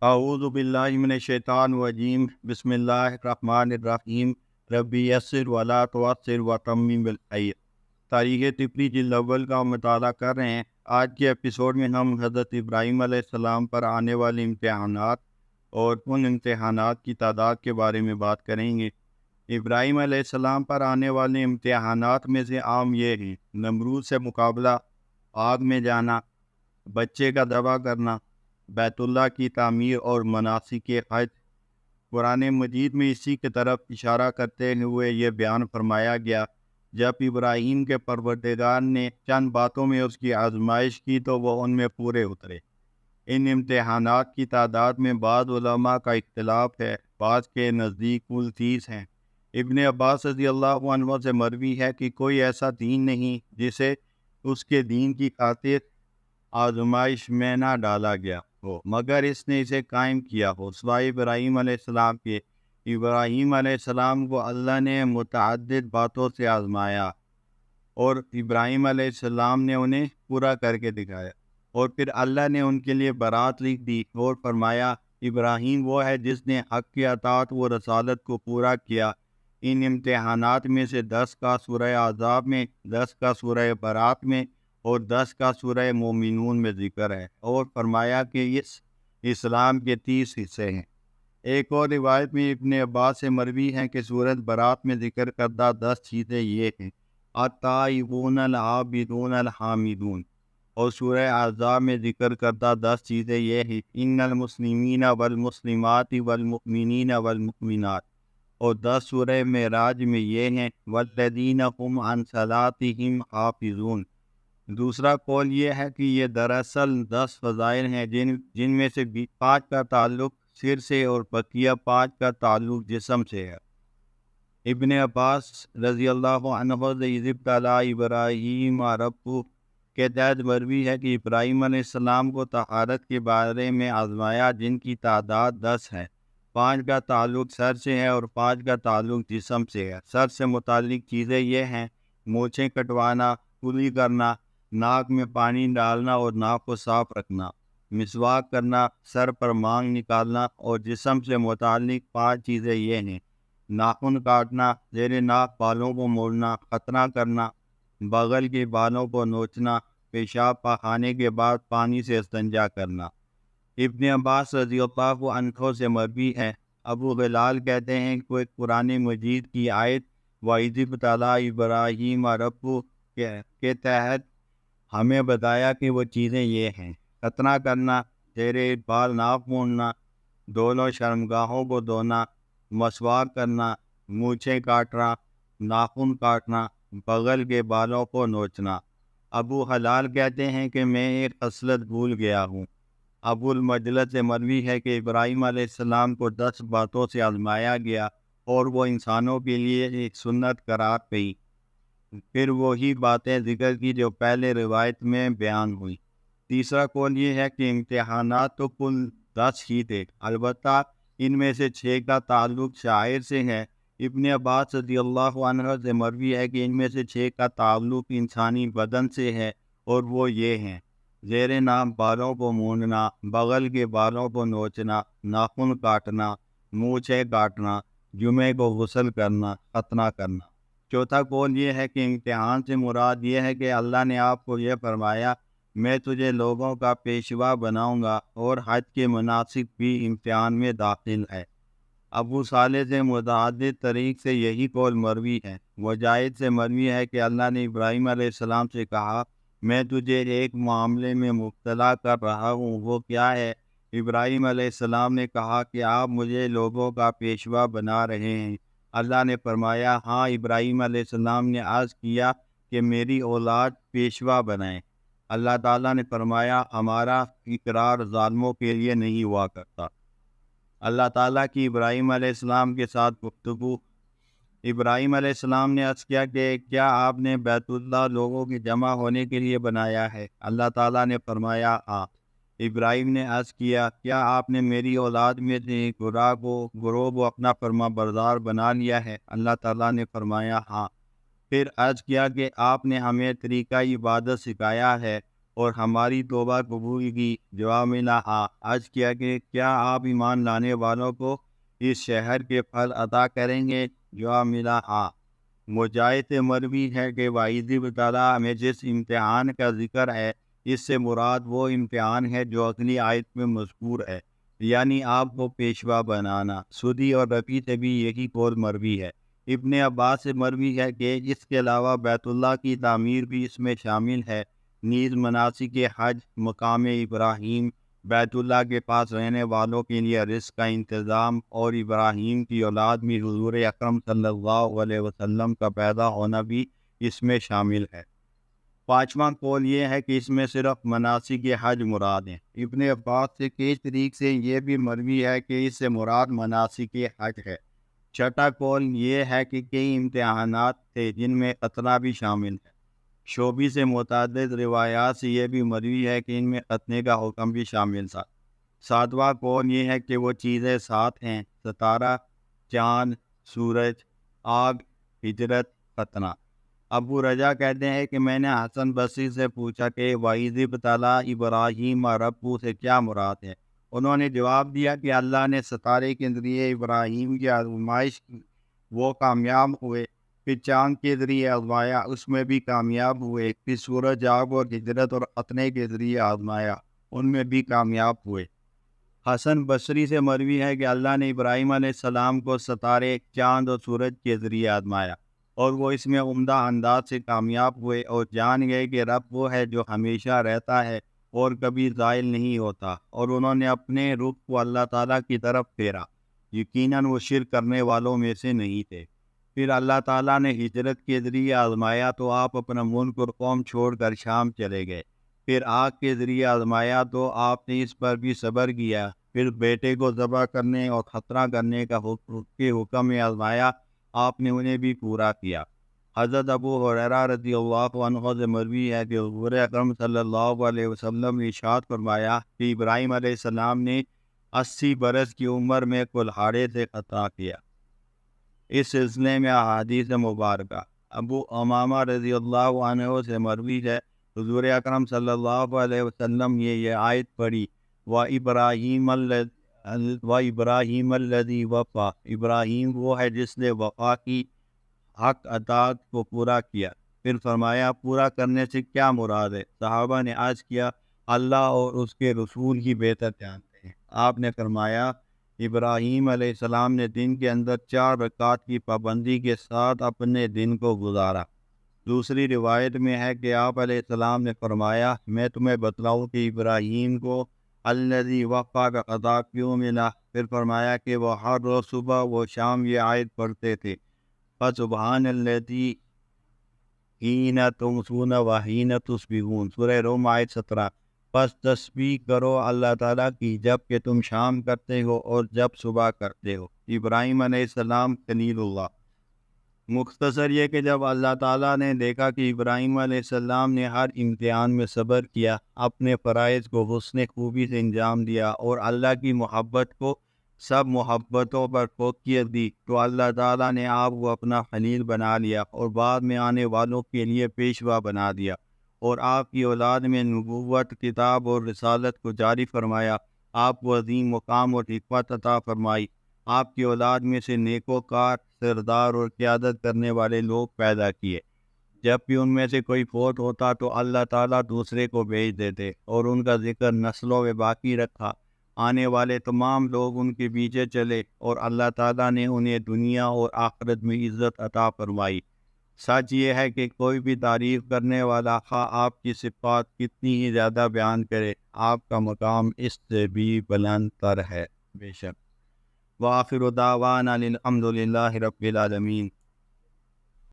اعوذ باللہ من الشیطان الرجیم بسم اللہ الرحمن الرحیم ربی یسر ولا تعسر وتمم بالخیر۔ تاریخ طبری جلد اول کا مطالعہ کر رہے ہیں۔ آج کے ایپیسوڈ میں ہم حضرت ابراہیم علیہ السلام پر آنے والے امتحانات اور ان امتحانات کی تعداد کے بارے میں بات کریں گے۔ ابراہیم علیہ السلام پر آنے والے امتحانات میں سے عام یہ ہیں: نمرود سے مقابلہ، آگ میں جانا، بچے کا ذبح کرنا، بیت اللہ کی تعمیر اور مناسک حج۔ قرآن مجید میں اسی کی طرف اشارہ کرتے ہوئے یہ بیان فرمایا گیا: جب ابراہیم کے پروردگار نے چند باتوں میں اس کی آزمائش کی تو وہ ان میں پورے اترے۔ ان امتحانات کی تعداد میں بعض علماء کا اختلاف ہے، بعض کے نزدیک کل 30 ہیں۔ ابن عباس رضی اللہ عنہ سے مروی ہے کہ کوئی ایسا دین نہیں جسے اس کے دین کی خاطر آزمائش میں نہ ڈالا گیا ہو، مگر اس نے اسے قائم کیا ہو، سوائے ابراہیم علیہ السلام کے۔ ابراہیم علیہ السلام کو اللہ نے متعدد باتوں سے آزمایا اور ابراہیم علیہ السلام نے انہیں پورا کر کے دکھایا، اور پھر اللہ نے ان کے لیے برات لکھ دی اور فرمایا: ابراہیم وہ ہے جس نے حق کی اطاعت و رسالت کو پورا کیا۔ ان امتحانات میں سے 10 کا سورہ احزاب میں، 10 کا سورہ برات میں اور 10 کا سورہ مومنون میں ذکر ہے، اور فرمایا کہ اس اسلام کے 30 حصے ہیں۔ ایک اور روایت میں ابن عباس سے مروی ہے کہ سورۃ برات میں ذکر کردہ 10 چیزیں یہ ہیں: التائبون العابدون الحامدون، اور سورہ احزاب میں ذکر کردہ 10 چیزیں یہ ہیں: ان المسلمین والمسلمات والمؤمنین والمؤمنات، اور 10 سورہ معراج میں یہ ہیں: والذین هم عن صلاتهم حافظون۔ دوسرا قول یہ ہے کہ یہ دراصل 10 فضائل ہیں جن میں سے 5 کا تعلق سر سے اور بقیہ 5 کا تعلق جسم سے ہے۔ ابن عباس رضی اللہ عنہ سے اذ ابتلی ابراہیم ربہ کے تحت مروی ہے کہ ابراہیم علیہ السلام کو طہارت کے بارے میں آزمایا، جن کی تعداد 10 ہے۔ 5 کا تعلق سر سے ہے اور 5 کا تعلق جسم سے ہے۔ سر سے متعلق چیزیں یہ ہیں: مونچھیں کٹوانا، کلی کرنا، ناک میں پانی ڈالنا اور ناک کو صاف رکھنا، مسواک کرنا، سر پر مانگ نکالنا۔ اور جسم سے متعلق 5 چیزیں یہ ہیں: ناخن کاٹنا، زیر ناک بالوں کو موڑنا، ختنہ کرنا، بغل کے بالوں کو نوچنا، پیشاب پخانے کے بعد پانی سے استنجا کرنا۔ ابن عباس رضی اللہ عنہ سے مروی ہے، ابو غلال کہتے ہیں کہ قرآن مجید کی آیت وَإِذِ ابْتَلَىٰ إِبْرَاهِيمَ رَبُّهُ کے تحت ہمیں بتایا کہ وہ چیزیں یہ ہیں: ختنہ کرنا، زیر بال ناک موڑنا، دونوں شرمگاہوں کو دھونا، مسواک کرنا، مونچھیں کاٹنا، ناخن کاٹنا، بغل کے بالوں کو نوچنا۔ ابو حلال کہتے ہیں کہ میں ایک خصلت بھول گیا ہوں۔ ابو المجلد سے مروی ہے کہ ابراہیم علیہ السلام کو 10 باتوں سے آزمایا گیا اور وہ انسانوں کے لیے ایک سنت قرار پئی۔ پھر وہی باتیں ذکر کی جو پہلے روایت میں بیان ہوئی۔ تیسرا قول یہ ہے کہ امتحانات تو کل 10 ہی تھے، البتہ ان میں سے 6 کا تعلق شاعر سے ہے۔ ابن عباس رضی اللہ عنہ سے مروی ہے کہ ان میں سے 6 کا تعلق انسانی بدن سے ہے، اور وہ یہ ہیں: زیر ناک بالوں کو مونڈنا، بغل کے بالوں کو نوچنا، ناخن کاٹنا، مونچھیں کاٹنا، جمعے کو غسل کرنا، ختنہ کرنا۔ چوتھا قول یہ ہے کہ امتحان سے مراد یہ ہے کہ اللہ نے آپ کو یہ فرمایا: میں تجھے لوگوں کا پیشوا بناؤں گا، اور حج کے مناسک بھی امتحان میں داخل ہے۔ ابو صالح سے متعدد طریق سے یہی قول مروی ہے۔ مجاہد سے مروی ہے کہ اللہ نے ابراہیم علیہ السلام سے کہا: میں تجھے ایک معاملے میں مبتلا کر رہا ہوں، وہ کیا ہے؟ ابراہیم علیہ السلام نے کہا کہ آپ مجھے لوگوں کا پیشوا بنا رہے ہیں۔ اللہ نے فرمایا: ہاں۔ ابراہیم علیہ السلام نے عرض کیا کہ میری اولاد پیشوا بنائیں۔ اللہ تعالیٰ نے فرمایا: ہمارا اقرار ظالموں کے لیے نہیں ہوا کرتا۔ اللہ تعالیٰ کی ابراہیم علیہ السلام کے ساتھ گفتگو۔ ابراہیم علیہ السلام نے عرض کیا کہ کیا آپ نے بیت اللہ لوگوں کے جمع ہونے کے لیے بنایا ہے؟ اللہ تعالیٰ نے فرمایا: ہاں۔ ابراہیم نے عرض کیا: کیا آپ نے میری اولاد میں سے ایک گروہ کو اپنا فرما بردار بنا لیا ہے؟ اللہ تعالیٰ نے فرمایا: ہاں۔ پھر عرض کیا کہ آپ نے ہمیں طریقہ عبادت سکھایا ہے اور ہماری توبہ قبول کی؟ جواب ملا ہاں۔ عرض کیا کہ کیا آپ ایمان لانے والوں کو اس شہر کے پھل عطا کریں گے؟ جواب ملا ہاں۔ مجاہد سے مروی ہے کہ وعیدِ تعالیٰ میں جس امتحان کا ذکر ہے اس سے مراد وہ امتحان ہے جو اگلی آیت میں مذکور ہے، یعنی آپ کو پیشوا بنانا۔ سدی اور رفیع سے بھی یہی قول مروی ہے۔ ابن عباس سے مروی ہے کہ اس کے علاوہ بیت اللہ کی تعمیر بھی اس میں شامل ہے، نیز مناسک حج، مقام ابراہیم، بیت اللہ کے پاس رہنے والوں کے لیے رزق کا انتظام، اور ابراہیم کی اولاد میں حضور اکرم صلی اللہ علیہ وسلم کا پیدا ہونا بھی اس میں شامل ہے۔ پانچواں قول یہ ہے کہ اس میں صرف مناسک حج مراد ہیں۔ ابن عباس سے کئی طریق سے یہ بھی مروی ہے کہ اس سے مراد مناسک حج ہے۔ چھٹا قول یہ ہے کہ کئی امتحانات تھے جن میں ختنہ بھی شامل ہے۔ شعبی سے متعدد روایات سے یہ بھی مروی ہے کہ ان میں ختنے کا حکم بھی شامل تھا۔ ساتواں قول یہ ہے کہ وہ چیزیں سات ہیں: ستارہ، چاند، سورج، آگ، ہجرت، ختنہ۔ ابو رجا کہتے ہیں کہ میں نے حسن بصری سے پوچھا کہ وَإِذِ ابْتَلَىٰ إِبْرَاهِيمَ رَبُّهُ سے کیا مراد ہے؟ انہوں نے جواب دیا کہ اللہ نے ستارے کے ذریعے ابراہیم کی آزمائش کی، وہ کامیاب ہوئے۔ پھر چاند کے ذریعے آزمایا، اس میں بھی کامیاب ہوئے۔ پھر سورج، آگ اور ہجرت اور ختنے کے ذریعے آزمایا، ان میں بھی کامیاب ہوئے۔ حسن بصری سے مروی ہے کہ اللہ نے ابراہیم علیہ السلام کو ستارے، چاند اور سورج کے ذریعے آزمایا، اور وہ اس میں عمدہ انداز سے کامیاب ہوئے، اور جان گئے کہ رب وہ ہے جو ہمیشہ رہتا ہے اور کبھی زائل نہیں ہوتا، اور انہوں نے اپنے رخ کو اللہ تعالیٰ کی طرف پھیرا، یقیناً وہ شرک کرنے والوں میں سے نہیں تھے۔ پھر اللہ تعالیٰ نے ہجرت کے ذریعے آزمایا تو آپ اپنا ملک اور قوم چھوڑ کر شام چلے گئے۔ پھر آگ کے ذریعے آزمایا تو آپ نے اس پر بھی صبر کیا۔ پھر بیٹے کو ذبح کرنے اور خطرہ کرنے کے حکم میں آزمایا، آپ نے انہیں بھی پورا کیا۔ حضرت ابو ہریرہ رضی اللہ عنہ سے مروی ہے کہ حضور اکرم صلی اللہ علیہ وسلم نے ارشاد فرمایا کہ ابراہیم علیہ السلام نے 80 برس کی عمر میں کلہاڑے سے خطرہ کیا۔ اس سلسلے میں احادیث مبارکہ: ابو امامہ رضی اللہ عنہ سے مروی ہے حضور اکرم صلی اللہ علیہ وسلم نے یہ آیت پڑھی: وَإِبْرَاهِيمَ الَّذِي وَفَّىٰ، ابراہیم وہ ہے جس نے وفا کی، حق اطاعت کو پورا کیا۔ پھر فرمایا پورا کرنے سے کیا مراد ہے؟ صحابہ نے عرض کیا اللہ اور اس کے رسول ہی بہتر جانتے ہیں۔ آپ نے فرمایا ابراہیم علیہ السلام نے دن کے اندر 4 رکعت کی پابندی کے ساتھ اپنے دن کو گزارا۔ دوسری روایت میں ہے کہ آپ علیہ السلام نے فرمایا میں تمہیں بتلاؤں کہ ابراہیم کو الذی وفا کا قضا کیوں ملا؟ پھر فرمایا کہ وہ ہر روز صبح و شام یہ آیت پڑھتے تھے: فسبحان الذی حین تمسون و حین تصبحون، سورہ روم آیت 17۔ پس تسبیح کرو اللہ تعالیٰ کی جب کہ تم شام کرتے ہو اور جب صبح کرتے ہو۔ ابراہیم علیہ السلام خلیل اللہ۔ مختصر یہ کہ جب اللہ تعالیٰ نے دیکھا کہ ابراہیم علیہ السلام نے ہر امتحان میں صبر کیا، اپنے فرائض کو حسن خوبی سے انجام دیا اور اللہ کی محبت کو سب محبتوں پر فوقیت دی، تو اللہ تعالیٰ نے آپ کو اپنا خلیل بنا لیا اور بعد میں آنے والوں کے لیے پیشوا بنا دیا، اور آپ کی اولاد میں نبوت، کتاب اور رسالت کو جاری فرمایا۔ آپ کو عظیم مقام اور حکمت عطا فرمائی۔ آپ کی اولاد میں سے نیکوکار، سردار اور قیادت کرنے والے لوگ پیدا کیے۔ جب بھی ان میں سے کوئی فوت ہوتا تو اللہ تعالیٰ دوسرے کو بھیج دیتے، اور ان کا ذکر نسلوں میں باقی رکھا۔ آنے والے تمام لوگ ان کے پیچھے چلے، اور اللہ تعالیٰ نے انہیں دنیا اور آخرت میں عزت عطا فرمائی۔ سچ یہ ہے کہ کوئی بھی تعریف کرنے والا خواہ آپ کی صفات کتنی ہی زیادہ بیان کرے، آپ کا مقام اس سے بھی بلند تر ہے۔ بے شک۔ وآخر دعوانا الحمد للہ رب العالمین۔